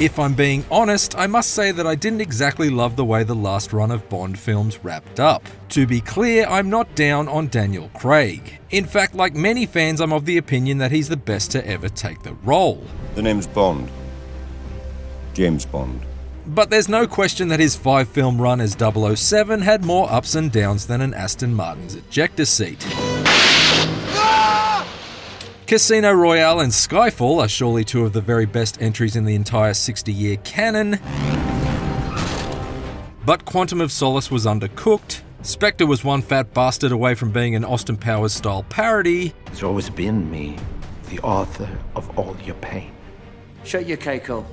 If I'm being honest, I must say that I didn't exactly love the way the last run of Bond films wrapped up. To be clear, I'm not down on Daniel Craig. In fact, like many fans, I'm of the opinion that he's the best to ever take the role. The name's Bond. James Bond. But there's no question that his 5-film run as 007 had more ups and downs than an Aston Martin's ejector seat. Casino Royale and Skyfall are surely two of the very best entries in the entire 60-year canon. But Quantum of Solace was undercooked. Spectre was one fat bastard away from being an Austin Powers-style parody. It's always been me, the author of all your pain. Shut your cackle.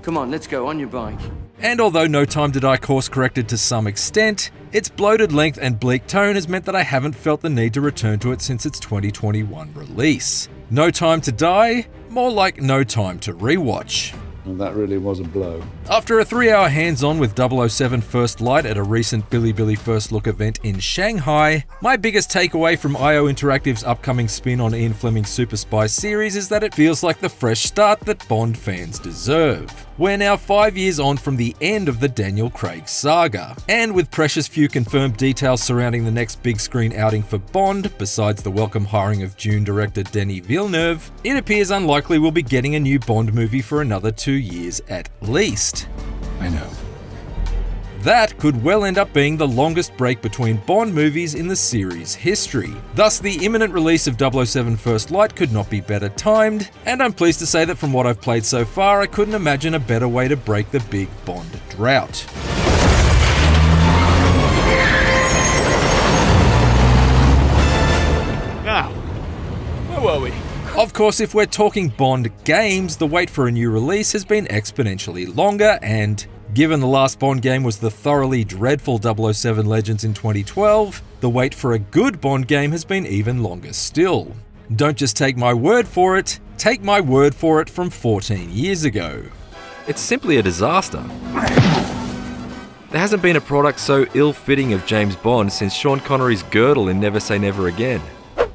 Come on, let's go, on your bike. And although No Time to Die course-corrected to some extent, its bloated length and bleak tone has meant that I haven't felt the need to return to it since its 2021 release. No Time to Die? More like No Time to Rewatch. And that really was a blow. After a 3-hour hands-on with 007 First Light at a recent Bilibili First Look event in Shanghai, my biggest takeaway from IO Interactive's upcoming spin on Ian Fleming's Super Spy series is that it feels like the fresh start that Bond fans deserve. We're now 5 years on from the end of the Daniel Craig saga, and with precious few confirmed details surrounding the next big screen outing for Bond, besides the welcome hiring of Dune director Denis Villeneuve, it appears unlikely we'll be getting a new Bond movie for another 2 years at least. I know. That could well end up being the longest break between Bond movies in the series' history. Thus, the imminent release of 007 First Light could not be better timed, and I'm pleased to say that from what I've played so far, I couldn't imagine a better way to break the big Bond drought. Now, where were we? Of course, if we're talking Bond games, the wait for a new release has been exponentially longer, and given the last Bond game was the thoroughly dreadful 007 Legends in 2012, the wait for a good Bond game has been even longer still. Don't just take my word for it, take my word for it from 14 years ago. It's simply a disaster. There hasn't been a product so ill-fitting of James Bond since Sean Connery's girdle in Never Say Never Again.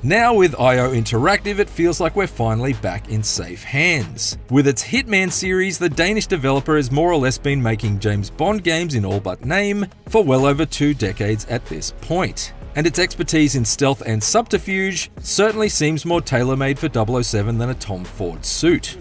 Now with IO Interactive, it feels like we're finally back in safe hands. With its Hitman series, the Danish developer has more or less been making James Bond games in all but name for well over 2 decades at this point. And its expertise in stealth and subterfuge certainly seems more tailor-made for 007 than a Tom Ford suit.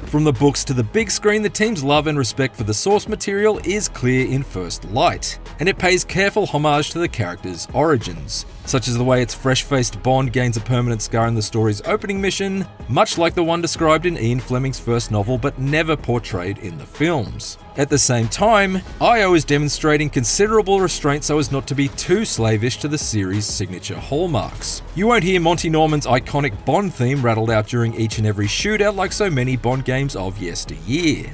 From the books to the big screen, the team's love and respect for the source material is clear in First Light, and it pays careful homage to the character's origins, such as the way its fresh-faced Bond gains a permanent scar in the story's opening mission, much like the one described in Ian Fleming's first novel but never portrayed in the films. At the same time, IO is demonstrating considerable restraint so as not to be too slavish to the series' signature hallmarks. You won't hear Monty Norman's iconic Bond theme rattled out during each and every shootout like so many Bond games of yesteryear.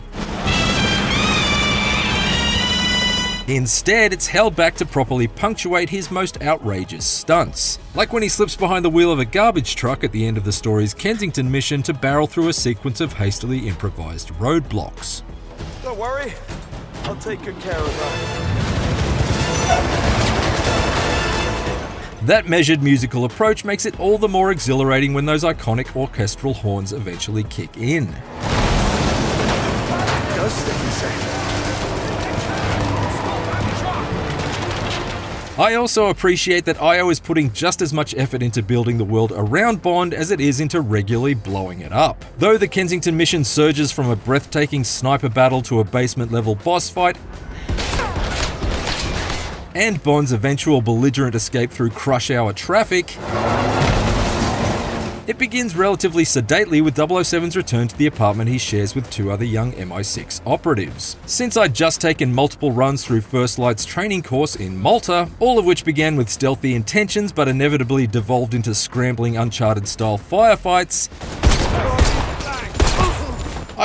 Instead, it's held back to properly punctuate his most outrageous stunts, like when he slips behind the wheel of a garbage truck at the end of the story's Kensington mission to barrel through a sequence of hastily improvised roadblocks. Don't worry, I'll take good care of that. That measured musical approach makes it all the more exhilarating when those iconic orchestral horns eventually kick in. Does stay safe. I also appreciate that IO is putting just as much effort into building the world around Bond as it is into regularly blowing it up. Though the Kensington mission surges from a breathtaking sniper battle to a basement-level boss fight, and Bond's eventual belligerent escape through crush hour traffic, it begins relatively sedately with 007's return to the apartment he shares with 2 other young MI6 operatives. Since I'd just taken multiple runs through First Light's training course in Malta, all of which began with stealthy intentions but inevitably devolved into scrambling Uncharted-style firefights,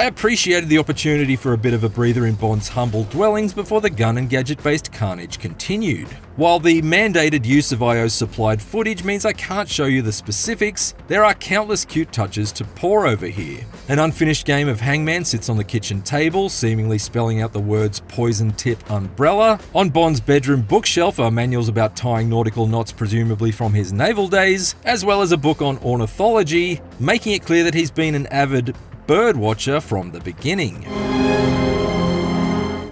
I appreciated the opportunity for a bit of a breather in Bond's humble dwellings before the gun and gadget-based carnage continued. While the mandated use of IO's supplied footage means I can't show you the specifics, there are countless cute touches to pore over here. An unfinished game of Hangman sits on the kitchen table, seemingly spelling out the words poison tip umbrella. On Bond's bedroom bookshelf are manuals about tying nautical knots, presumably from his naval days, as well as a book on ornithology, making it clear that he's been an avid bird watcher from the beginning.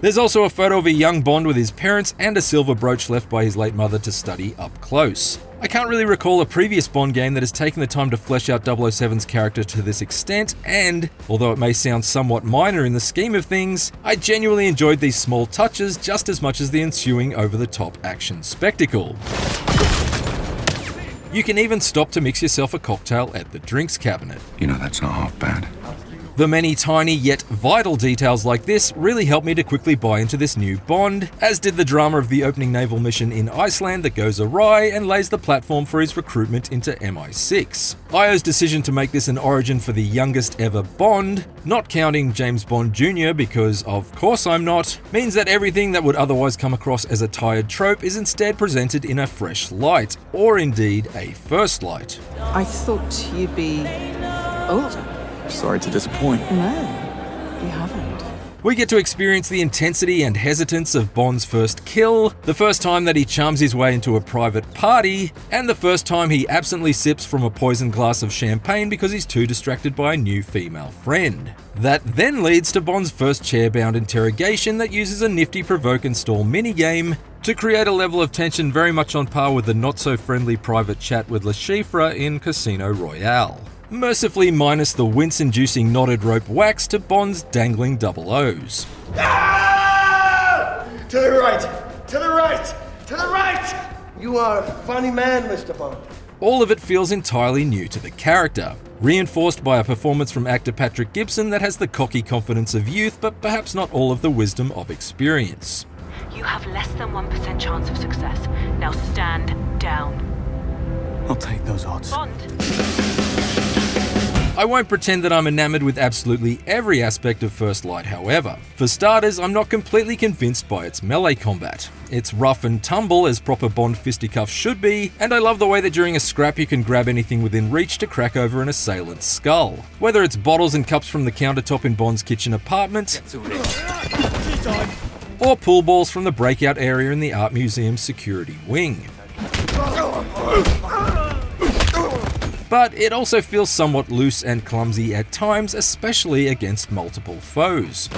There's also a photo of a young Bond with his parents and a silver brooch left by his late mother to study up close. I can't really recall a previous Bond game that has taken the time to flesh out 007's character to this extent, and, although it may sound somewhat minor in the scheme of things, I genuinely enjoyed these small touches just as much as the ensuing over-the-top action spectacle. You can even stop to mix yourself a cocktail at the drinks cabinet. You know, that's not half bad. The many tiny yet vital details like this really helped me to quickly buy into this new Bond, as did the drama of the opening naval mission in Iceland that goes awry and lays the platform for his recruitment into MI6. IO's decision to make this an origin for the youngest ever Bond, not counting James Bond Jr. because of course I'm not, means that everything that would otherwise come across as a tired trope is instead presented in a fresh light, or indeed a first light. I thought you'd be older. Sorry to disappoint. No, you haven't. We get to experience the intensity and hesitance of Bond's first kill, the first time that he charms his way into a private party, and the first time he absently sips from a poisoned glass of champagne because he's too distracted by a new female friend. That then leads to Bond's first chair-bound interrogation that uses a nifty provoke and stall minigame to create a level of tension very much on par with the not-so-friendly private chat with Le Chiffre in Casino Royale. Mercifully minus the wince-inducing knotted rope wax to Bond's dangling double O's. Ah! To the right! To the right! To the right! You are a funny man, Mr. Bond. All of it feels entirely new to the character, reinforced by a performance from actor Patrick Gibson that has the cocky confidence of youth, but perhaps not all of the wisdom of experience. You have less than 1% chance of success. Now stand down. I'll take those odds. Bond. I won't pretend that I'm enamored with absolutely every aspect of First Light, however. For starters, I'm not completely convinced by its melee combat. It's rough and tumble as proper Bond fisticuffs should be, and I love the way that during a scrap you can grab anything within reach to crack over an assailant's skull. Whether it's bottles and cups from the countertop in Bond's kitchen apartment, or pool balls from the breakout area in the Art Museum's security wing. But it also feels somewhat loose and clumsy at times, especially against multiple foes.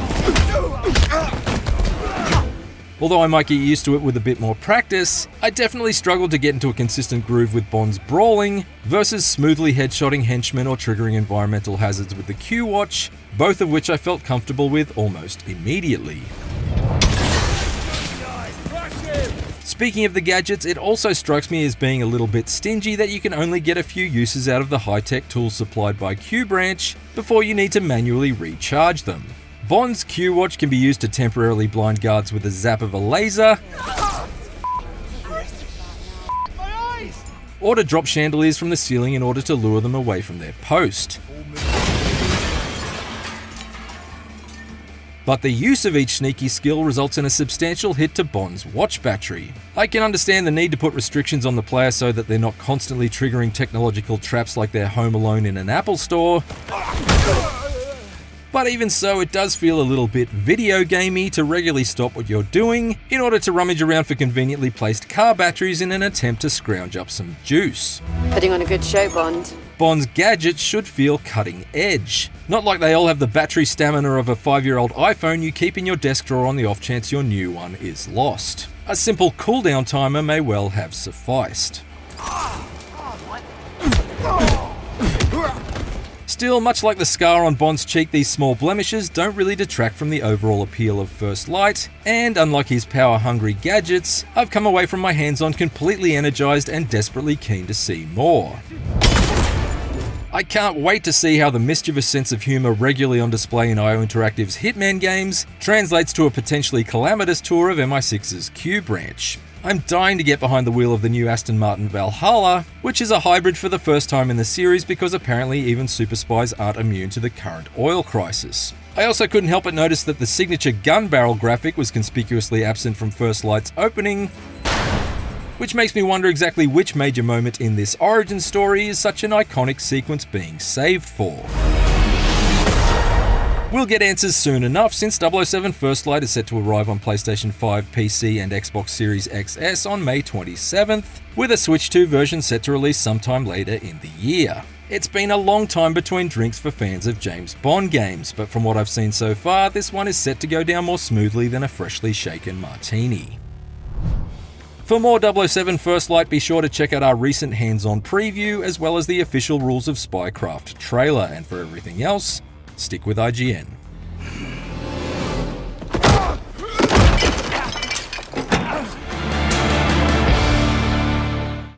Although I might get used to it with a bit more practice, I definitely struggled to get into a consistent groove with Bond's brawling versus smoothly headshotting henchmen or triggering environmental hazards with the Q-Watch, both of which I felt comfortable with almost immediately. Speaking of the gadgets, it also strikes me as being a little bit stingy that you can only get a few uses out of the high-tech tools supplied by Q-Branch before you need to manually recharge them. Bond's Q-Watch can be used to temporarily blind guards with a zap of a laser, or to drop chandeliers from the ceiling in order to lure them away from their post. But the use of each sneaky skill results in a substantial hit to Bond's watch battery. I can understand the need to put restrictions on the player so that they're not constantly triggering technological traps like they're home alone in an Apple store. But even so, it does feel a little bit video gamey to regularly stop what you're doing in order to rummage around for conveniently placed car batteries in an attempt to scrounge up some juice. Putting on a good show, Bond. Bond's gadgets should feel cutting edge. Not like they all have the battery stamina of a 5-year-old iPhone you keep in your desk drawer on the off chance your new one is lost. A simple cooldown timer may well have sufficed. Still, much like the scar on Bond's cheek, these small blemishes don't really detract from the overall appeal of First Light, and unlike his power-hungry gadgets, I've come away from my hands-on completely energized and desperately keen to see more. I can't wait to see how the mischievous sense of humor regularly on display in IO Interactive's Hitman games translates to a potentially calamitous tour of MI6's Q-Branch. I'm dying to get behind the wheel of the new Aston Martin Valhalla, which is a hybrid for the first time in the series because apparently even super spies aren't immune to the current oil crisis. I also couldn't help but notice that the signature gun barrel graphic was conspicuously absent from First Light's opening, which makes me wonder exactly which major moment in this origin story is such an iconic sequence being saved for. We'll get answers soon enough, since 007 First Light is set to arrive on PlayStation 5, PC and Xbox Series XS on May 27th, with a Switch 2 version set to release sometime later in the year. It's been a long time between drinks for fans of James Bond games, but from what I've seen so far, this one is set to go down more smoothly than a freshly shaken martini. For more 007 First Light, be sure to check out our recent hands-on preview, as well as the official Rules of Spycraft trailer, and for everything else, stick with IGN.